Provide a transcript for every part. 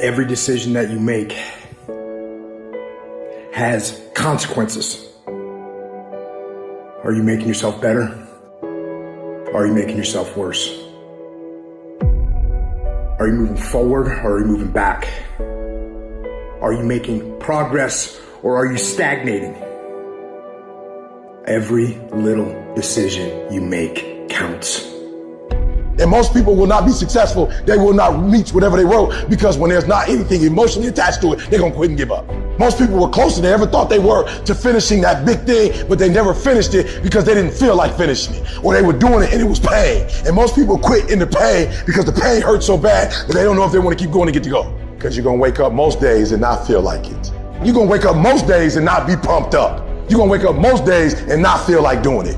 Every decision that you make has consequences. Are you making yourself better? Or are you making yourself worse? Are you moving forward or are you moving back? Are you making progress or are you stagnating? Every little decision you make counts. And most people will not be successful. They will not reach whatever they wrote because when there's not anything emotionally attached to it, they're going to quit and give up. Most people were closer than they ever thought they were to finishing that big thing, but they never finished it because they didn't feel like finishing it, or they were doing it and it was pain. And most people quit in the pain because the pain hurts so bad that they don't know if they want to keep going to get to go. Because you're going to wake up most days and not feel like it. You're going to wake up most days and not be pumped up. You're going to wake up most days and not feel like doing it.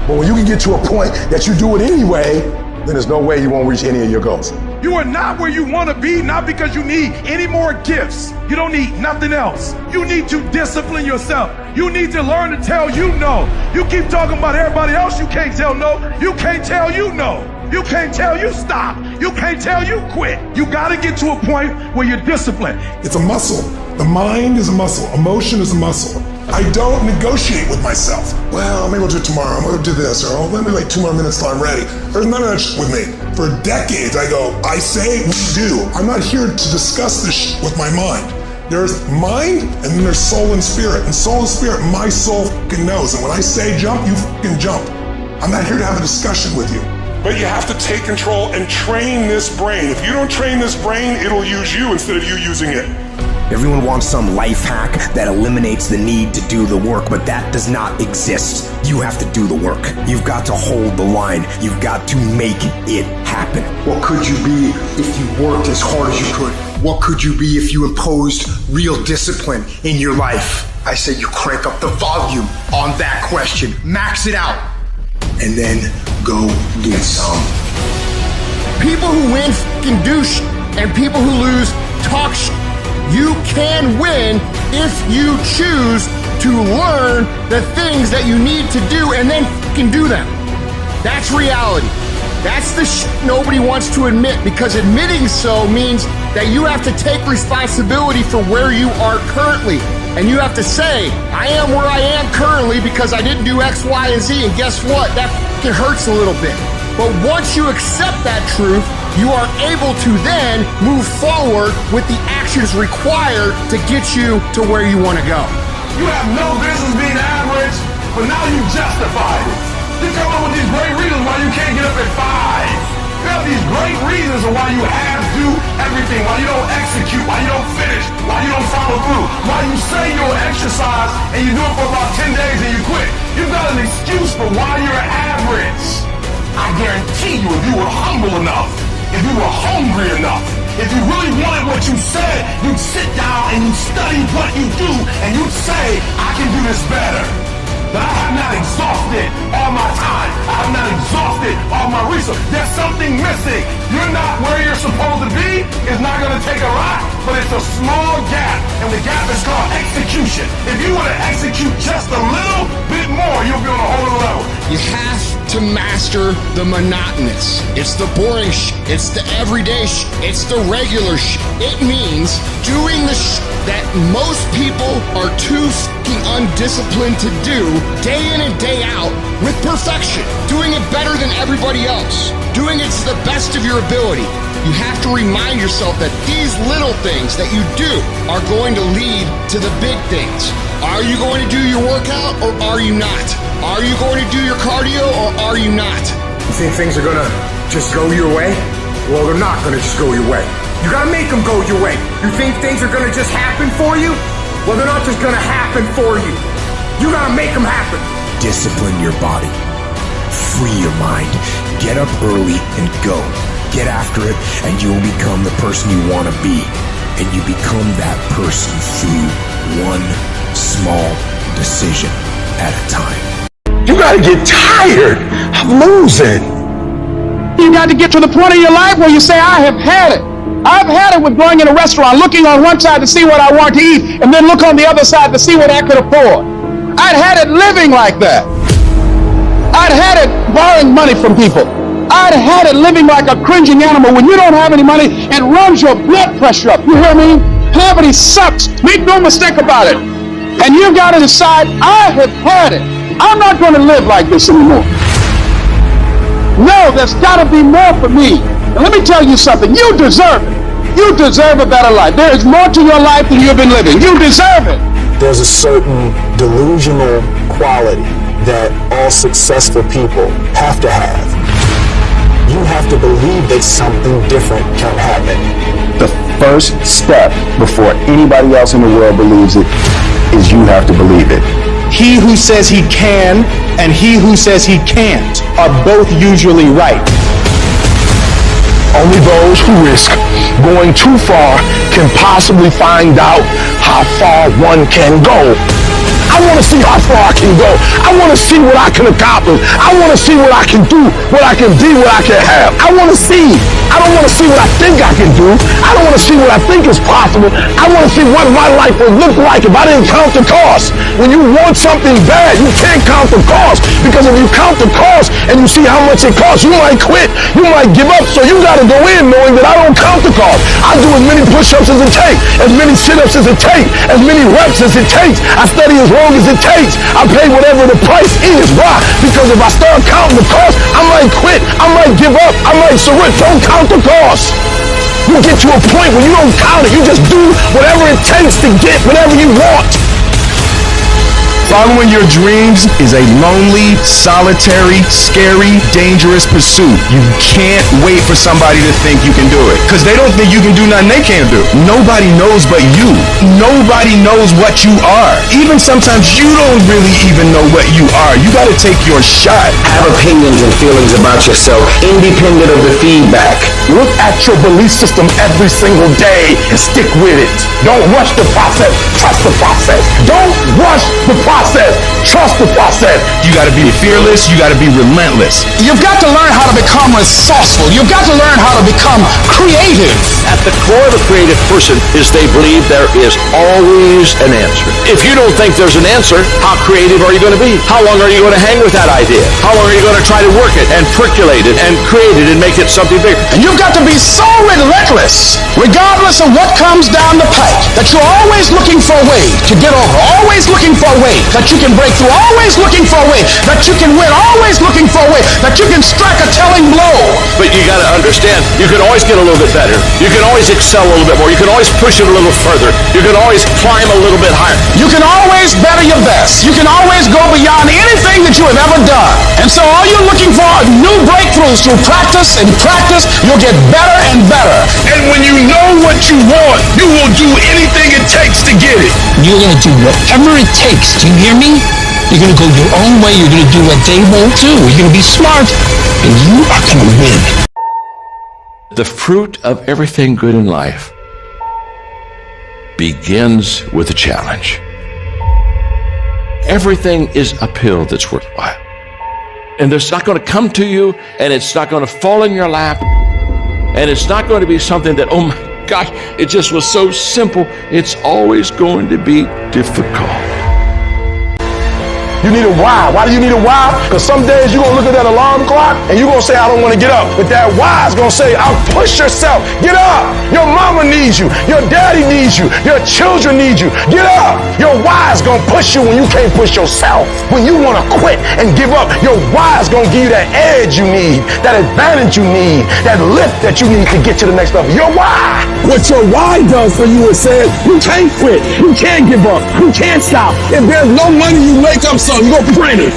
But when you can get to a point that you do it anyway, then there's no way you won't reach any of your goals. You are not where you want to be, not because you need any more gifts. You don't need nothing else. You need to discipline yourself. You need to learn to tell you no. You keep talking about everybody else, you can't tell no. You can't tell you no. You can't tell you stop. You can't tell you quit. You got to get to a point where you're disciplined. It's a muscle. The mind is a muscle. Emotion is a muscle. I don't negotiate with myself. Well, maybe I'll do it tomorrow. I'm going to do this. Or let me wait 2 more minutes till I'm ready. There's none of that shit with me. For decades, I go, I say, we do. I'm not here to discuss this shit with my mind. There's mind, and then there's soul and spirit. And soul and spirit, my soul fucking knows. And when I say jump, you fucking jump. I'm not here to have a discussion with you. But you have to take control and train this brain. If you don't train this brain, it'll use you instead of you using it. Everyone wants some life hack that eliminates the need to do the work, but that does not exist. You have to do the work. You've got to hold the line. You've got to make it happen. What could you be if you worked as hard as you could? What could you be if you imposed real discipline in your life? I say you crank up the volume on that question. Max it out. And then go get some. People who win f***ing do sh**, and people who lose talk sh**. You can win if you choose to learn the things that you need to do and then f***ing do them. That's reality. That's the sh** nobody wants to admit, because admitting so means that you have to take responsibility for where you are currently. And you have to say, I am where I am currently because I didn't do X, Y, and Z, and guess what? That f***ing hurts a little bit. But once you accept that truth, you are able to then move forward with the actions required to get you to where you want to go. You have no business being average, but now you justify it. You come up with these great reasons why you can't get up at 5. You have these great reasons of why you have to do everything, why you don't execute, why you don't finish, why you don't follow through, why you say you'll exercise and you do it for about 10 days and you quit. You've got an excuse for why you're average. I guarantee you, if you were humble enough, if you were hungry enough, if you really wanted what you said, you'd sit down and you'd study what you do and you'd say, I can do this better. But I have not exhausted all my time. I have not exhausted all my resources. There's something missing. You're not where you're supposed to be. It's not going to take a lot, but it's a small gap. And the gap is called execution. If you want to execute just a little bit more, you'll be on a whole other level. You have to master the monotonous. It's the boring sh**. It's the everyday sh**. It's the regular sh**. It means doing the sh** that most people are too f***ing undisciplined to do day in and day out with perfection. Doing it better than everybody else. Doing it to the best of your ability. You have to remind yourself that these little things that you do are going to lead to the big things. Are you going to do your workout or are you not? Are you going to do your cardio or are you not? You think things are gonna just go your way? Well, they're not gonna just go your way. You gotta make them go your way. You think things are gonna just happen for you? Well, they're not just gonna happen for you. You gotta make them happen. Discipline your body. Free your mind. Get up early and go. Get after it, and you will become the person you want to be. And you become that person through one small decision at a time. You gotta get tired of losing. You got to get to the point of your life where you say, I have had it. I've had it with going in a restaurant, looking on one side to see what I want to eat, and then look on the other side to see what I could afford. I'd had it living like that. I'd had it borrowing money from people. I'd had it living like a cringing animal when you don't have any money and runs your blood pressure up. You hear me? Poverty sucks. Make no mistake about it. And you've got to decide, I have had it. I'm not going to live like this anymore. No, there's got to be more for me. And let me tell you something. You deserve it. You deserve a better life. There is more to your life than you've been living. You deserve it. There's a certain delusional quality that all successful people have to have. You have to believe that something different can happen. The first step before anybody else in the world believes it is you have to believe it. He who says he can and he who says he can't are both usually right. Only those who risk going too far can possibly find out how far one can go. I want to see how far I can go. I want to see what I can accomplish. I want to see what I can do, what I can be, what I can have. I want to see. I don't want to see what I think I can do. I don't want to see what I think is possible. I want to see what my life would look like if I didn't count the cost. When you want something bad, you can't count the cost, because if you count the cost and you see how much it costs, you might quit. You might give up. So you got to go in knowing that I don't count the cost. I do as many push-ups as it takes, as many sit-ups as it takes, as many reps as it takes. I study as long as it takes. I pay whatever the price is. Why? Because if I start counting the cost, I might quit. I might give up. I might surrender. Don't count the cost. You get to a point where you don't count it. You just do whatever it takes to get whatever you want. Following your dreams is a lonely, solitary, scary, dangerous pursuit. You can't wait for somebody to think you can do it, because they don't think you can do nothing they can't do. Nobody knows but you. Nobody knows what you are. Even sometimes you don't really even know what you are. You got to take your shot. Have opinions and feelings about yourself, independent of the feedback. Look at your belief system every single day and stick with it. Don't rush the process. Trust the process. Don't rush the process. Trust the process. You got to be fearless. You got to be relentless. You've got to learn how to become resourceful. You've got to learn how to become creative. At the core of a creative person is they believe there is always an answer. If you don't think there's an answer, how creative are you going to be? How long are you going to hang with that idea? How long are you going to try to work it and percolate it and create it and make it something bigger? And you've got to be so relentless, regardless of what comes down the pike, that you're always looking for a way to get over, always looking for a way that you can break through, always looking for a way that you can win, always looking for a way that you can strike a telling blow. But you got to understand, you can always get a little bit better. You can always excel a little bit more. You can always push it a little further. You can always climb a little bit higher. You can always better your best. You can always go beyond anything that you have ever done. And so all you're looking for are new breakthroughs. Through practice and practice, you'll get better and better. And when you know what you want, you will do anything it takes to get it. You're going to do whatever it takes. Do you hear me? You're going to go your own way. You're going to do what they won't do. You're going to be smart, and you are going to win. The fruit of everything good in life begins with a challenge. Everything is uphill that's worthwhile. And it's not going to come to you, and it's not going to fall in your lap, and it's not going to be something that, oh my gosh, it just was so simple. It's always going to be difficult. You need a why. Why do you need a why? Because some days you're going to look at that alarm clock and you're going to say, I don't want to get up. But that why is going to say, I'll push yourself. Get up. Your mama needs you. Your daddy needs you. Your children need you. Get up. Your why is going to push you when you can't push yourself. When you want to quit and give up, your why is going to give you that edge you need, that advantage you need, that lift that you need to get to the next level. Your why. What your why does for you is says, you can't quit. You can't give up. You can't stop. If there's no money, you wake up so you go print it.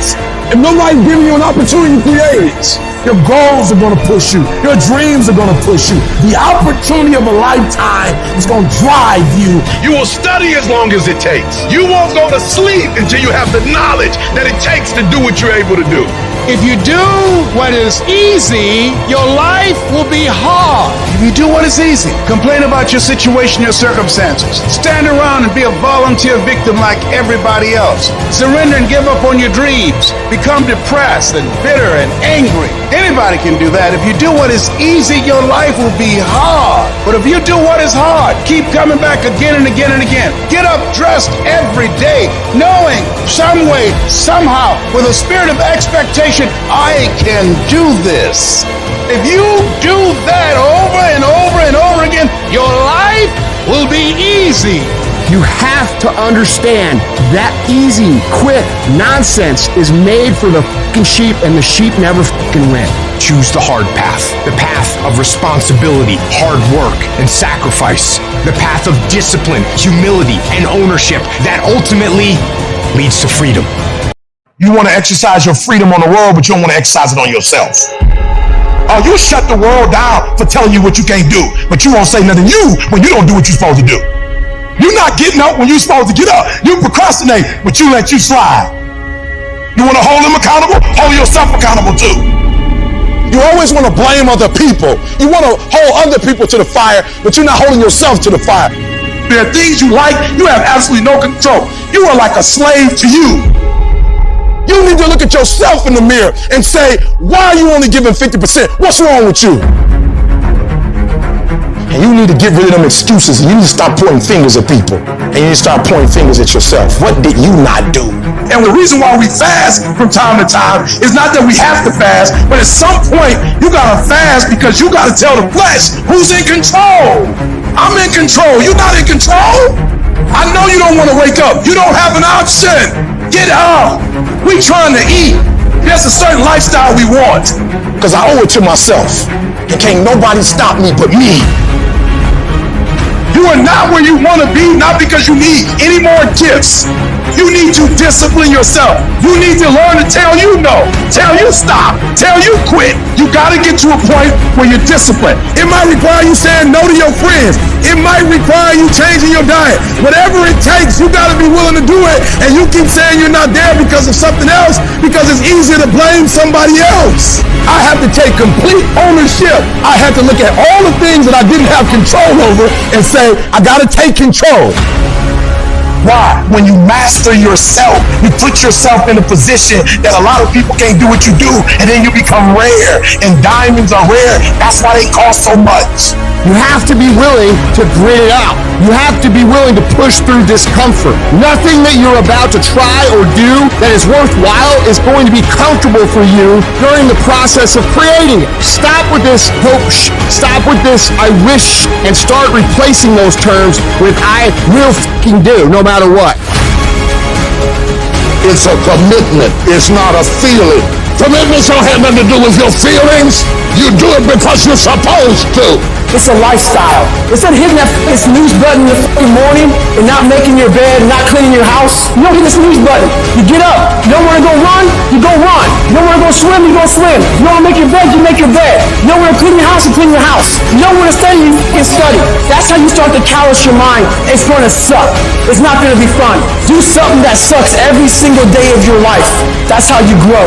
If nobody's giving you an opportunity to create it, your goals are going to push you. Your dreams are going to push you. The opportunity of a lifetime is going to drive you. You will study as long as it takes. You won't go to sleep until you have the knowledge that it takes to do what you're able to do. If you do what is easy, your life will be hard. If you do what is easy, complain about your situation, your circumstances, stand around and be a volunteer victim like everybody else, surrender and give up on your dreams, become depressed and bitter and angry. Anybody can do that. If you do what is easy, your life will be hard. But if you do what is hard, keep coming back again and again and again. Get up dressed every day, knowing some way, somehow, with a spirit of expectation, motivation. I can do this. If you do that over and over and over again, your life will be easy. You have to understand that easy, quick nonsense is made for the fucking sheep, and the sheep never fucking win. Choose the hard path, the path of responsibility, hard work, and sacrifice, the path of discipline, humility, and ownership that ultimately leads to freedom. You want to exercise your freedom on the world, but you don't want to exercise it on yourself. Oh, you shut the world down for telling you what you can't do, but you won't say nothing to you when you don't do what you're supposed to do. You're not getting up when you're supposed to get up. You procrastinate, but you let you slide. You want to hold them accountable? Hold yourself accountable too. You always want to blame other people. You want to hold other people to the fire, but you're not holding yourself to the fire. There are things you like, you have absolutely no control. You are like a slave to you. You need to look at yourself in the mirror and say, why are you only giving 50%? What's wrong with you? And you need to get rid of them excuses. You need to stop pointing fingers at people. And you need to start pointing fingers at yourself. What did you not do? And the reason why we fast from time to time is not that we have to fast, but at some point you gotta fast because you gotta tell the flesh who's in control. I'm in control. You're not in control. I know you don't want to wake up. You don't have an option. Get up. We trying to eat. There's a certain lifestyle we want. Because I owe it to myself. And can't nobody stop me but me. You are not where you want to be, not because you need any more gifts. You need to discipline yourself. You need to learn to tell you no, tell you stop, tell you quit. You got to get to a point where you're disciplined. It might require you saying no to your friends. It might require you changing your diet. Whatever it takes, you got to be willing to do it. And you keep saying you're not there because of something else, because it's easier to blame somebody else. I have to take complete ownership. I had to look at all the things that I didn't have control over and say, I got to take control. Why? When you master yourself, you put yourself in a position that a lot of people can't do what you do, and then you become rare, and diamonds are rare. That's why they cost so much. You have to be willing to grit it out. You have to be willing to push through discomfort. Nothing that you're about to try or do that is worthwhile is going to be comfortable for you during the process of creating it. Stop with this hope, stop with this I wish, and start replacing those terms with I will fucking do, no matter what. It's a commitment. It's not a feeling. Commitments don't have nothing to do with your feelings. You do it because you're supposed to. It's a lifestyle. Instead of hitting that snooze button in the fucking morning and not making your bed and not cleaning your house, you don't hit the snooze button. You get up. You don't want to go run, you go run. You don't want to go swim, you go swim. You don't want to make your bed, you make your bed. You don't want to clean your house, you clean your house. You don't want to study, you fucking study. That's how you start to callous your mind. It's going to suck. It's not going to be fun. Do something that sucks every single day of your life. That's how you grow.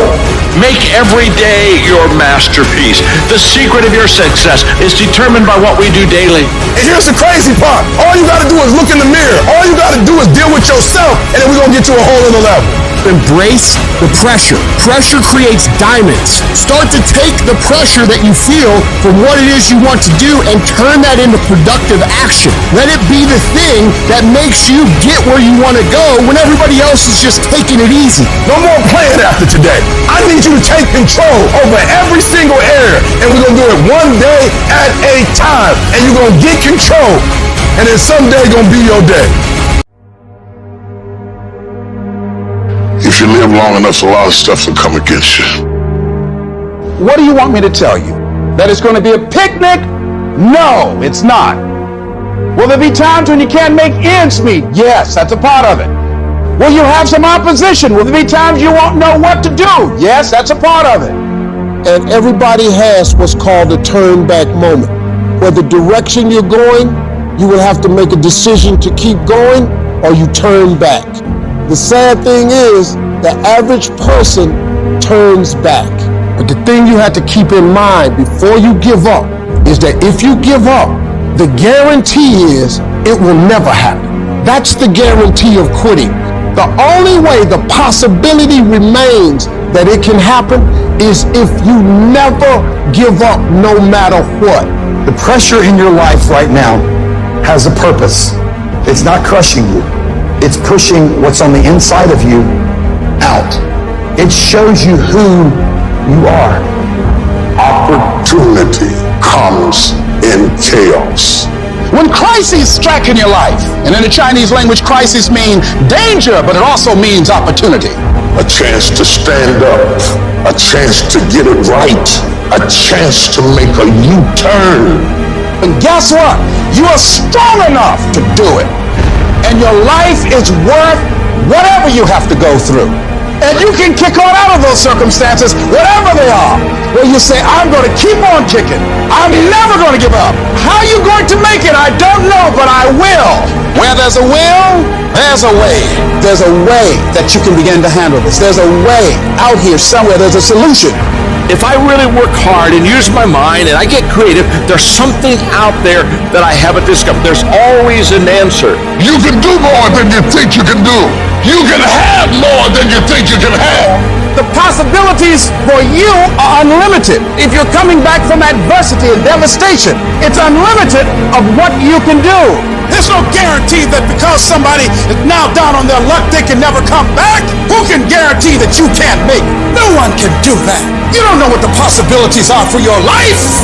Make every day your masterpiece. The secret of your success is determined by what we do daily. And here's the crazy part. All you got to do is look in the mirror. All you got to do is deal with yourself, and then we're going to get to a whole other level. Embrace the pressure. Pressure creates diamonds. Start to take the pressure that you feel from what it is you want to do and turn that into productive action. Let it be the thing that makes you get where you want to go when everybody else is just taking it easy. No more playing after today. I need you to take control over every single area, and we're going to do it one day at a time. And you're going to get control, and then someday going to be your day. If you live long enough, a lot of stuff will come against you. What do you want me to tell you? That it's going to be a picnic? No, it's not. Will there be times when you can't make ends meet? Yes, that's a part of it. Will you have some opposition? Will there be times you won't know what to do? Yes, that's a part of it. And everybody has what's called a turn back moment. Where the direction you're going, you will have to make a decision to keep going or you turn back. The sad thing is, the average person turns back. But the thing you have to keep in mind before you give up is that if you give up, the guarantee is it will never happen. That's the guarantee of quitting. The only way the possibility remains that it can happen is if you never give up no matter what. The pressure in your life right now has a purpose. It's not crushing you. It's pushing what's on the inside of you out. It shows you who you are. Opportunity comes in chaos. When crises strike in your life, and in the Chinese language, crisis means danger, but it also means opportunity. A chance to stand up, a chance to get it right, a chance to make a U-turn. And guess what? You are strong enough to do it. And your life is worth whatever you have to go through. And you can kick on out of those circumstances, whatever they are, where you say, I'm going to keep on kicking. I'm never going to give up. How are you going to make it? I don't know, but I will. Where there's a will, there's a way. There's a way that you can begin to handle this. There's a way out here somewhere. There's a solution. If I really work hard and use my mind and I get creative, there's something out there that I haven't discovered. There's always an answer. You can do more than you think you can do. You can have more than you think you can have. The possibilities for you are unlimited. If you're coming back from adversity and devastation, it's unlimited of what you can do. There's no guarantee that because somebody is now down on their luck, they can never come back. Who can guarantee that you can't make it? No one can do that. You don't know what the possibilities are for your life.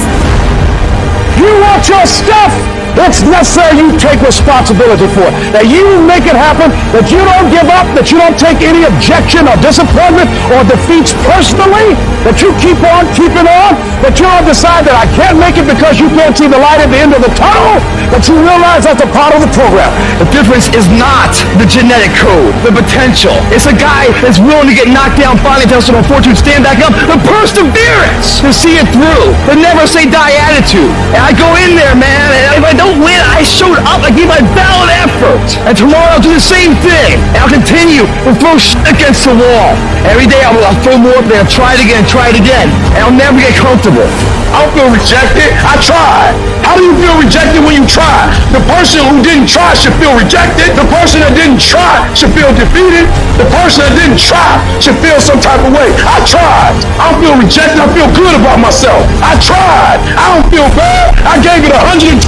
You want your stuff? It's necessary you take responsibility for it. That you make it happen, that you don't give up, that you don't take any objection or disappointment or defeats personally, that you keep on keeping on, that you don't decide that I can't make it because you can't see the light at the end of the tunnel, that you realize that's a part of the program. The difference is not the genetic code, the potential. It's a guy that's willing to get knocked down, finally tell some fortune, stand back up, the perseverance to see it through, the never say die attitude. And I go in there, man, and if I don't win, I showed up, I gave my valid effort. And tomorrow I'll do the same thing. And I'll continue to throw shit against the wall. Every day I'll throw more up there, try it again, and I'll never get comfortable. I don't feel rejected. I tried. How do you feel rejected when you try? The person who didn't try should feel rejected. The person that didn't try should feel defeated. The person that didn't try should feel some type of way. I tried. I don't feel rejected. I feel good about myself. I tried. I don't feel bad. I gave it 120%.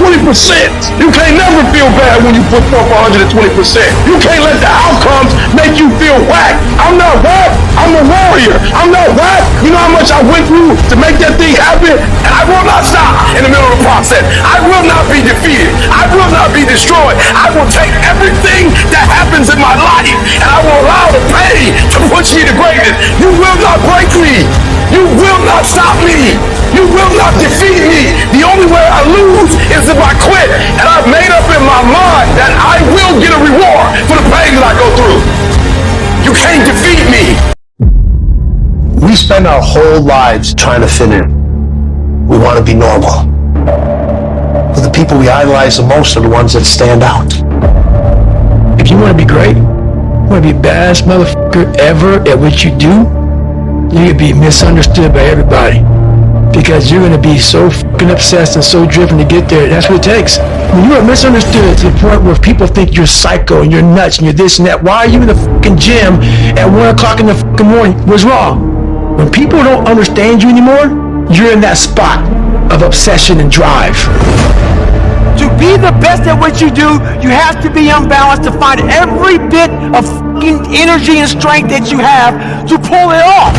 You can't never feel bad when you put forth 120%. You can't let the outcomes make you feel whack. I'm not whack. I'm a warrior. I'm not whack. You know how much I went through to make that thing happen? And I will not stop in the middle of the process. I will not be defeated. I will not be destroyed. I will take everything that happens in my life and I will allow the pain to push me to greatness. You will not break me. You will not stop me. You will not defeat me. The only way I lose is if I quit. And I've made up in my mind that I will get a reward for the pain that I go through. You can't defeat me. We spend our whole lives trying to fit in. We want to be normal. But the people we idolize the most are the ones that stand out. If you want to be great, you want to be the baddest motherfucker ever at what you do, you're going to be misunderstood by everybody. Because you're going to be so fucking obsessed and so driven to get there. That's what it takes. When you are misunderstood to the point where people think you're psycho and you're nuts and you're this and that, why are you in the fucking gym at 1 o'clock in the fucking morning? What's wrong? When people don't understand you anymore, you're in that spot of obsession and drive. To be the best at what you do, you have to be unbalanced to find every bit of fucking energy and strength that you have to pull it off.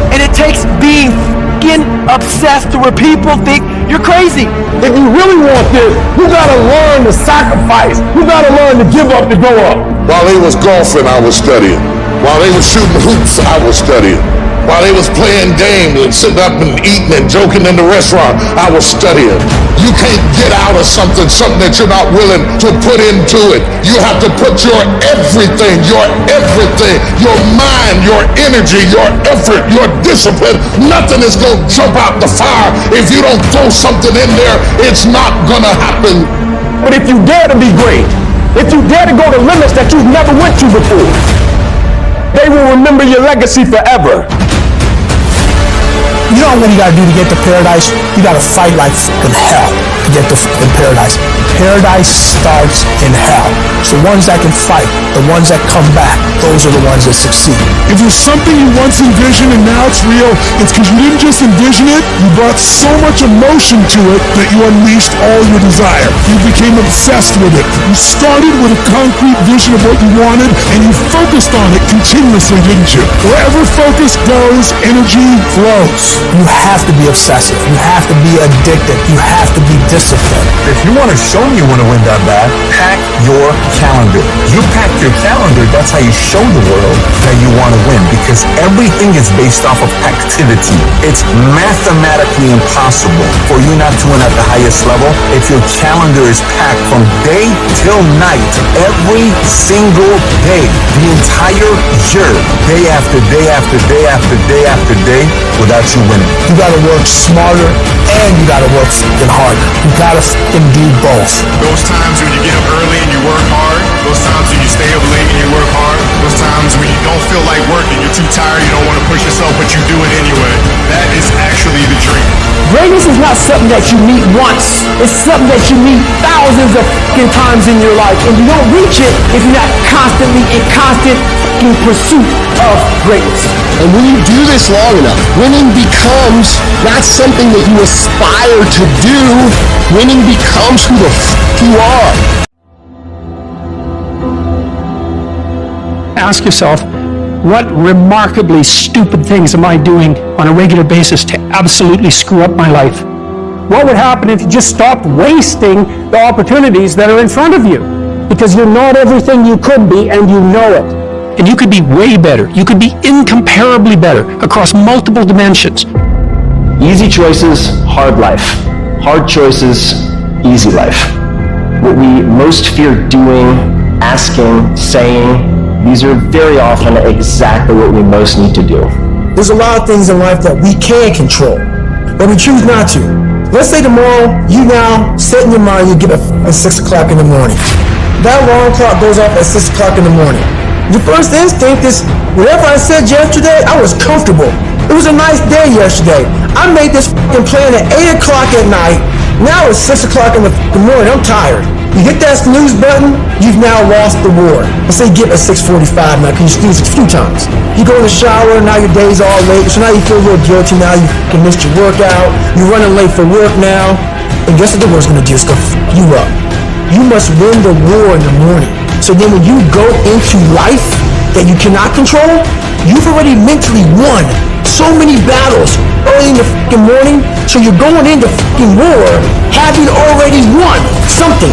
And it takes being fucking obsessed to where people think you're crazy. If you really want this, you gotta learn to sacrifice. You gotta learn to give up to go up. While they was golfing, I was studying. While they was shooting hoops, I was studying. While they was playing games and sitting up and eating and joking in the restaurant, I was studying. You can't get out of something that you're not willing to put into it. You have to put your everything, your mind, your energy, your effort, your discipline. Nothing is going to jump out the fire. If you don't throw something in there, it's not going to happen. But if you dare to be great, if you dare to go to limits that you've never went to before, they will remember your legacy forever. You know what you gotta do to get to paradise? You gotta fight like fucking hell to get get to paradise. Paradise starts in hell. It's the ones that can fight, the ones that come back, those are the ones that succeed. If there's something you once envisioned and now it's real, it's because you didn't just envision it, you brought so much emotion to it that you unleashed all your desire. You became obsessed with it. You started with a concrete vision of what you wanted, and you focused on it continuously, didn't you? Wherever focus goes, energy flows. You have to be obsessive. You have to be addicted. You have to be disciplined. If you want to show me you want to win that bad, pack your calendar. You pack your calendar, that's how you show the world that you want to win, because everything is based off of activity. It's mathematically impossible for you not to win at the highest level if your calendar is packed from day till night, every single day, the entire year, day after day after day after day after day, without you winning. You gotta work smarter and you gotta work fucking harder. You gotta fucking do both. Those times when you get up early and you work hard, those times when you stay up late and you work hard, those times when you don't feel like working, you're too tired, you don't want to push yourself, but you do it anyway. That is actually the dream. Greatness is not something that you meet once. It's something that you meet thousands of fucking times in your life, and you don't reach it if you're not constantly in constant fucking pursuit of greatness. And when you do this long enough, winning becomes not something that you aspire to do. Winning becomes who the fuck you are. Ask yourself, what remarkably stupid things am I doing on a regular basis to absolutely screw up my life? What would happen if you just stopped wasting the opportunities that are in front of you? Because you're not everything you could be, and you know it. And you could be way better. You could be incomparably better across multiple dimensions. Easy choices, hard life. Hard choices, easy life. What we most fear doing, asking, saying, these are very often exactly what we most need to do. There's a lot of things in life that we can control, but we choose not to. Let's say tomorrow, you now set in your mind you get up at 6 o'clock in the morning. That alarm clock goes off at 6 o'clock in the morning. Your first instinct is, whatever I said yesterday, I was comfortable. It was a nice day yesterday. I made this fucking plan at 8 o'clock at night. Now it's 6 o'clock in the fucking morning. I'm tired. You hit that snooze button, you've now lost the war. Let's say you get at 6:45 now, because you snooze a few times. You go in the shower, now your day's all late, so now you feel a little guilty. Now you fucking missed your workout. You're running late for work now. And guess what the war's gonna do? It's gonna fuck you up. You must win the war in the morning. So then when you go into life that you cannot control, you've already mentally won so many battles early in the fucking morning, so you're going into fucking war having already won something.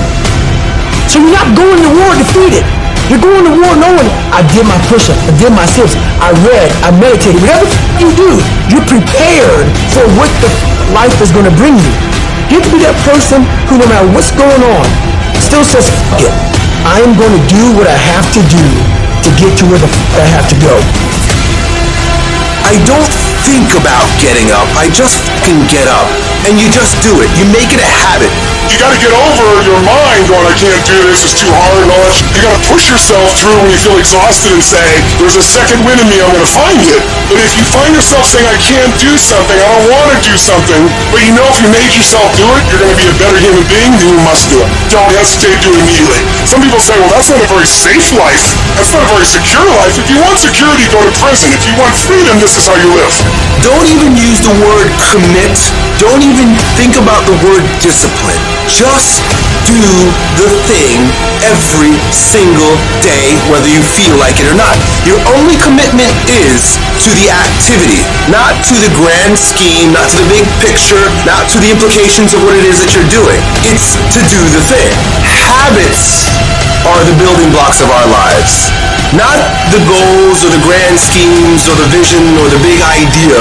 So you're not going to war defeated. You're going to war knowing, I did my push-up, I did my sit-ups, I read, I meditated. Whatever you do, you're prepared for what the life is going to bring you. You have to be that person who, no matter what's going on, still says, fuck it. I am going to do what I have to do to get to where the fuck I have to go. I don't think about getting up. I just fucking get up. And you just do it. You make it a habit. You gotta get over your mind going, I can't do this, it's too hard and all that shit. You gotta push yourself through when you feel exhausted and say, there's a second wind in me, I'm gonna find it. But if you find yourself saying, I can't do something, I don't wanna do something, but you know if you made yourself do it, you're gonna be a better human being, then you must do it. Don't hesitate, do it immediately. Some people say, well, that's not a very safe life. That's not a very secure life. If you want security, go to prison. If you want freedom, this is how you live. Don't even use the word commit. Don't even think about the word discipline. Just do the thing every single day, whether you feel like it or not. Your only commitment is to the activity, not to the grand scheme, not to the big picture, not to the implications of what it is that you're doing. It's to do the thing. Habits are the building blocks of our lives. Not the goals or the grand schemes or the vision or the big idea.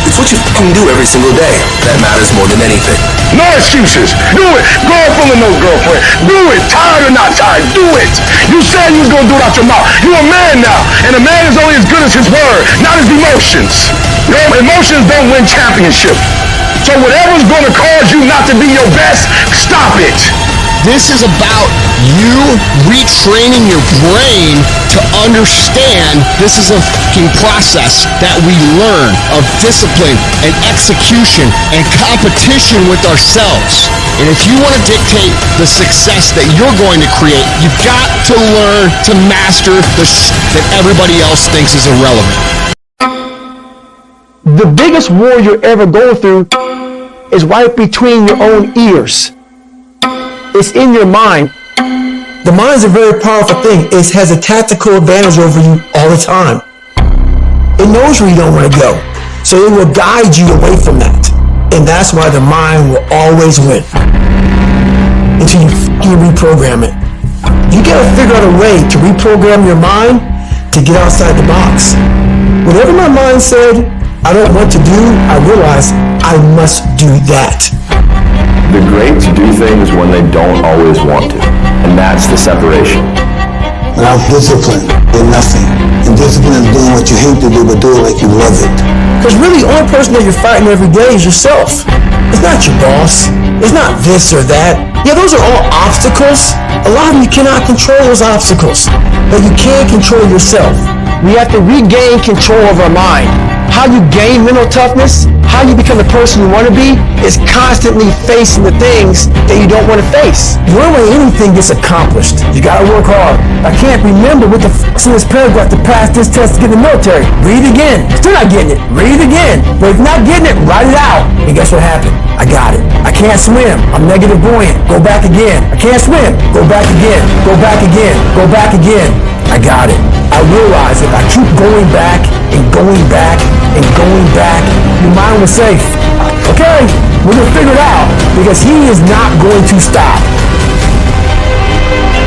It's what you fucking do every single day that matters more than anything. No excuses. Do it. Girlfriend or no girlfriend. Do it. Tired or not tired. Do it. You said you was going to do it out your mouth. You're a man now. And a man is only as good as his word, not his emotions. Your emotions don't win championship. So whatever's going to cause you not to be your best, stop it. This is about you retraining your brain to understand this is a fucking process that we learn of discipline and execution and competition with ourselves. And if you want to dictate the success that you're going to create, you've got to learn to master the shit that everybody else thinks is irrelevant. The biggest war you're ever going through is right between your own ears. It's in your mind. The mind is a very powerful thing. It has a tactical advantage over you all the time. It knows where you don't want to go. So it will guide you away from that. And that's why the mind will always win. Until you reprogram it. You gotta figure out a way to reprogram your mind to get outside the box. Whatever my mind said I don't want to do, I realize I must do that. They're great to do things when they don't always want to. And that's the separation. Without discipline, you're nothing. And discipline is doing what you hate to do, but do it like you love it. Because really, the only person that you're fighting every day is yourself. It's not your boss. It's not this or that. Yeah, those are all obstacles. A lot of them you cannot control those obstacles. But you can control yourself. We have to regain control of our mind. How you gain mental toughness, how you become the person you want to be, is constantly facing the things that you don't want to face. The only way anything gets accomplished, you gotta work hard. I can't remember what the f***'s in this paragraph to pass this test to get in the military. Read it again. Still not getting it. Read it again. But if you're not getting it, write it out. And guess what happened? I got it. I can't swim. I'm negative buoyant. Go back again. I can't swim. Go back again. Go back again. Go back again. I got it. I realize if I keep going back and going back and going back, your mind was safe. Okay, we're gonna figure it out because he is not going to stop.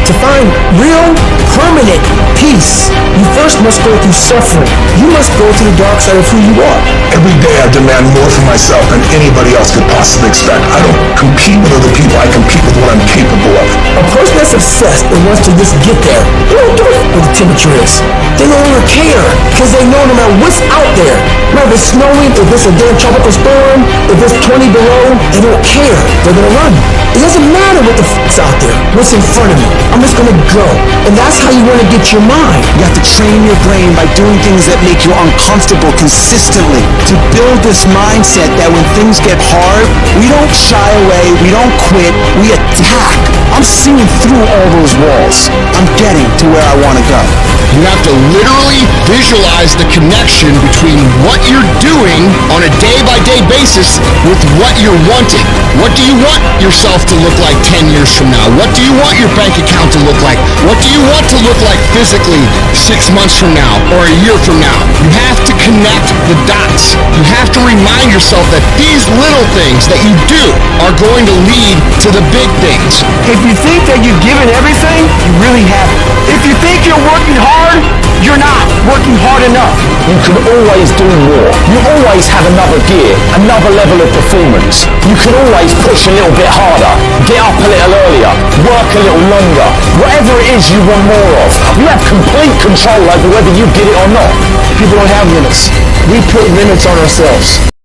To find real, permanent peace, you first must go through suffering. You must go to the dark side of who you are. Every day I demand more for myself than anybody else could possibly expect. I don't compete with other people, I compete with what I'm capable of. A person that's obsessed and wants to just get there, they don't give a what the temperature is. They no longer care because they know no matter what's out there, no matter if it's snowing, if it's a damn tropical storm, if it's 20 below, they don't care. They're gonna run. It doesn't matter what the f***'s out there, what's in front of me. I'm just gonna go. And that's how you want to get your mind. You have to train your brain by doing things that make you uncomfortable consistently. To build this mindset that when things get hard, we don't shy away, we don't quit, we attack. I'm seeing through all those walls. I'm getting to where I want to go. You have to literally visualize the connection between what you're doing on a day-by-day basis with what you're wanting. What do you want yourself to look like 10 years from now? What do you want your bank account to look like? What do you want to look like physically 6 months from now or a year from now? You have to connect the dots. You have to remind yourself that these little things that you do are going to lead to the big things. If you think that you've given everything, you really haven't. If you think you're working hard, you're not working hard enough. You can always do more. You always have another gear, another level of performance. You can always push a little bit harder, get up a little earlier, work a little longer. Whatever it is you want more of, you have complete control over whether you get it or not. People don't have limits. We put limits on ourselves.